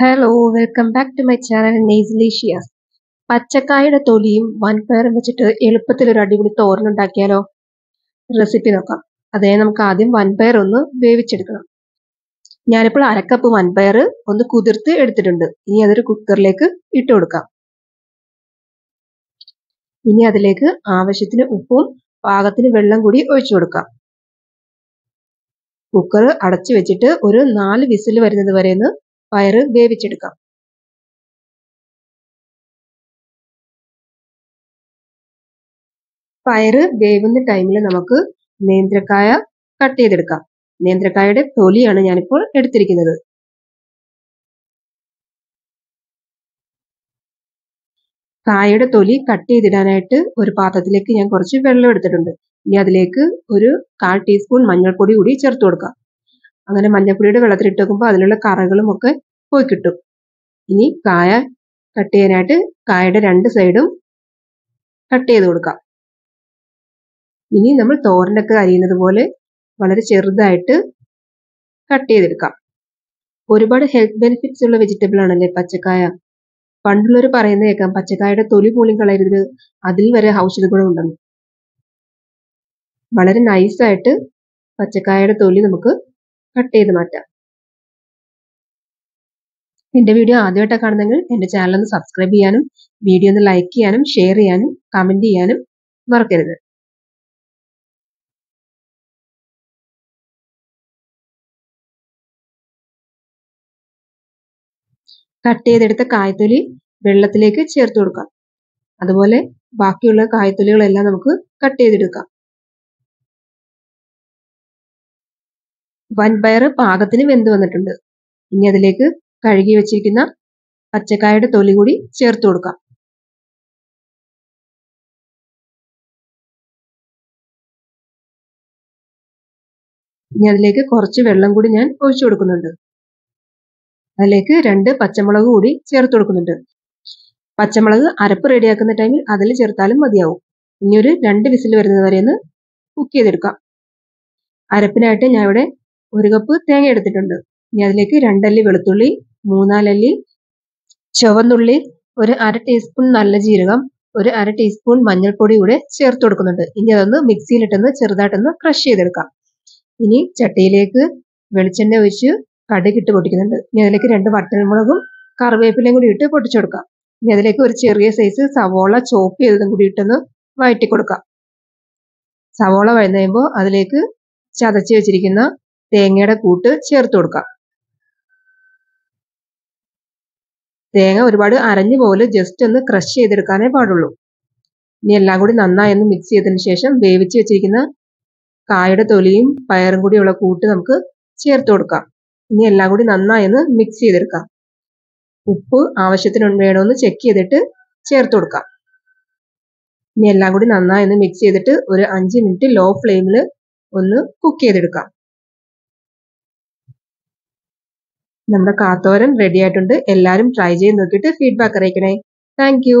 Hello welcome back to my channel നെയ്സ്ലീഷിയാസ്. പച്ചക്കായയുടെ തൊലിയും വൻപയറും വെച്ചിട്ട് എളുപ്പത്തിൽ ഒരു അടിപൊളി തോരൻ ഉണ്ടാക്കിയാലോ? റെസിപ്പി നോക്കാം. നമുക്ക് ആദ്യം വൻപയർ ഒന്ന് വേവിച്ചെടുക്കണം. ഞാനിപ്പോൾ അരക്കപ്പ് വൻപയർ ഒന്ന് കുതിർത്ത് എടുത്തിട്ടുണ്ട്. ഇനി അതൊരു കുക്കറിലേക്ക് ഇട്ട് കൊടുക്കാം. ഇനി അതിലേക്ക് ആവശ്യത്തിന് ഉപ്പും പാകത്തിന് വെള്ളം കൂടി ഒഴിച്ചു കൊടുക്കാം. കുക്കർ അടച്ചു വെച്ചിട്ട് ഒരു 4 വിസിൽ വരുന്നത് വരെ ഒന്ന് പയറ് വേവിച്ചെടുക്കാം. പയറ് വേവുന്ന ടൈമിൽ നമുക്ക് നേന്ത്രക്കായ കട്ട് ചെയ്തെടുക്കാം. നേന്ത്രക്കായയുടെ തൊലിയാണ് ഞാനിപ്പോൾ എടുത്തിരിക്കുന്നത്. കായയുടെ തൊലി കട്ട് ചെയ്തിടാനായിട്ട് ഒരു പാത്രത്തിലേക്ക് ഞാൻ കുറച്ച് വെള്ളം എടുത്തിട്ടുണ്ട്. ഇനി അതിലേക്ക് ഒരു 1/4 ടീസ്പൂൺ മഞ്ഞൾപ്പൊടി കൂടി ചേർത്ത് കൊടുക്കാം. അങ്ങനെ മഞ്ഞൾപ്പൊടിയുടെ വെള്ളത്തിലിട്ട് വെക്കുമ്പോൾ അതിലുള്ള കറകളും ഒക്കെ പോയി കിട്ടും. ഇനി കായ കട്ട് ചെയ്യാനായിട്ട് കായയുടെ 2 സൈഡും കട്ട് ചെയ്ത് കൊടുക്കാം. ഇനി നമ്മൾ തോരനൊക്കെ അരിയുന്നത് പോലെ വളരെ ചെറുതായിട്ട് കട്ട് ചെയ്തെടുക്കാം. ഒരുപാട് ഹെൽത്ത് ബെനിഫിറ്റ്സ് ഉള്ള വെജിറ്റബിൾ ആണല്ലേ പച്ചക്കായ. പണ്ടുള്ളവർ പറയുന്നത് കേൾക്കാം, പച്ചക്കായയുടെ തൊലി പോലും കളയരുത്, അതിൽ വരെ ഔഷധ ഗുണം ഉണ്ടെന്ന്. വളരെ നൈസായിട്ട് പച്ചക്കായയുടെ തൊലി നമുക്ക് കട്ട് ചെയ്ത് മാറ്റാം. എൻ്റെ വീഡിയോ ആദ്യമായിട്ടാണ് കാണുന്നെങ്കിൽ എൻ്റെ ചാനൽ ഒന്ന് സബ്സ്ക്രൈബ് ചെയ്യാനും വീഡിയോ ഒന്ന് ലൈക്ക് ചെയ്യാനും ഷെയർ ചെയ്യാനും കമൻറ്റ് ചെയ്യാനും മറക്കരുത്. കട്ട് ചെയ്തെടുത്ത കായ്ത്തൊലി വെള്ളത്തിലേക്ക് ചേർത്ത് കൊടുക്കാം. അതുപോലെ ബാക്കിയുള്ള കായ്ത്തൊലികളെല്ലാം നമുക്ക് കട്ട് ചെയ്തെടുക്കാം. വൻപയർ പാകത്തിന് വെന്ത് വന്നിട്ടുണ്ട്. ഇനി അതിലേക്ക് കഴുകി വെച്ചിരിക്കുന്ന പച്ചക്കായയുടെ തൊലി കൂടി ചേർത്ത് കൊടുക്കാം. ഇനി അതിലേക്ക് കുറച്ച് വെള്ളം കൂടി ഞാൻ ഒഴിച്ചു കൊടുക്കുന്നുണ്ട്. അതിലേക്ക് 2 പച്ചമുളക് കൂടി ചേർത്ത് കൊടുക്കുന്നുണ്ട്. പച്ചമുളക് അരപ്പ് റെഡിയാക്കുന്ന ടൈമിൽ അതിൽ ചേർത്താലും മതിയാവും. ഇനി ഒരു 2 വിസിൽ വരുന്നത് വരെ ഒന്ന് കുക്ക് ചെയ്തെടുക്കാം. അരപ്പിനായിട്ട് ഞാൻ ഇവിടെ 1 കപ്പ് തേങ്ങ എടുത്തിട്ടുണ്ട്. ഇനി അതിലേക്ക് 2 അല്ലി വെളുത്തുള്ളി, 3-4 അല്ലി ചുവന്നുള്ളി, ഒരു 1/2 ടീസ്പൂൺ നല്ല ജീരകം, ഒരു 1/2 ടീസ്പൂൺ മഞ്ഞൾപ്പൊടി കൂടെ ചേർത്ത് കൊടുക്കുന്നുണ്ട്. ഇനി അതൊന്ന് മിക്സിയിലിട്ടൊന്ന് ചെറുതായിട്ടൊന്ന് ക്രഷ് ചെയ്തെടുക്കാം. ഇനി ചട്ടിയിലേക്ക് വെളിച്ചെണ്ണ ഒഴിച്ച് കടുകിട്ട് പൊട്ടിക്കുന്നുണ്ട്. ഇനി അതിലേക്ക് 2 വറ്റൽമുളകും കറിവേപ്പിലയും കൂടി ഇട്ട് പൊട്ടിച്ചു കൊടുക്കാം. ഇനി അതിലേക്ക് ഒരു ചെറിയ സൈസ് സവോള ചോപ്പ് ചെയ്തതും കൂടി ഇട്ടൊന്ന് വഴറ്റി കൊടുക്കാം. സവോള വഴന്ന് കഴിയുമ്പോൾ അതിലേക്ക് ചതച്ച് വെച്ചിരിക്കുന്ന തേങ്ങയുടെ കൂട്ട് ചേർത്ത് കൊടുക്കാം. തേങ്ങ ഒരുപാട് അരഞ്ഞു പോലെ ജസ്റ്റ് ഒന്ന് ക്രഷ് ചെയ്തെടുക്കാനേ പാടുള്ളൂ. ഇനി എല്ലാം കൂടി നന്നായി ഒന്ന് മിക്സ് ചെയ്തതിന് ശേഷം വേവിച്ച് വെച്ചിരിക്കുന്ന കായയുടെ തൊലിയും പയറും കൂടിയുള്ള കൂട്ട് നമുക്ക് ചേർത്ത് കൊടുക്കാം. ഇനി എല്ലാം കൂടി നന്നായി ഒന്ന് മിക്സ് ചെയ്തെടുക്കാം. ഉപ്പ് ആവശ്യത്തിന് വേണമെന്ന് ചെക്ക് ചെയ്തിട്ട് ചേർത്ത് കൊടുക്കാം. ഇനി എല്ലാം കൂടി നന്നായി ഒന്ന് മിക്സ് ചെയ്തിട്ട് ഒരു 5 മിനിറ്റ് ലോ ഫ്ലെയിമിൽ ഒന്ന് കുക്ക് ചെയ്തെടുക്കാം. നമ്മുടെ കാത്തോരൻ റെഡി ആയിട്ടുണ്ട്. എല്ലാവരും ട്രൈ ചെയ്ത് നോക്കിയിട്ട് ഫീഡ്ബാക്ക് അറിയിക്കണേ. Thank you.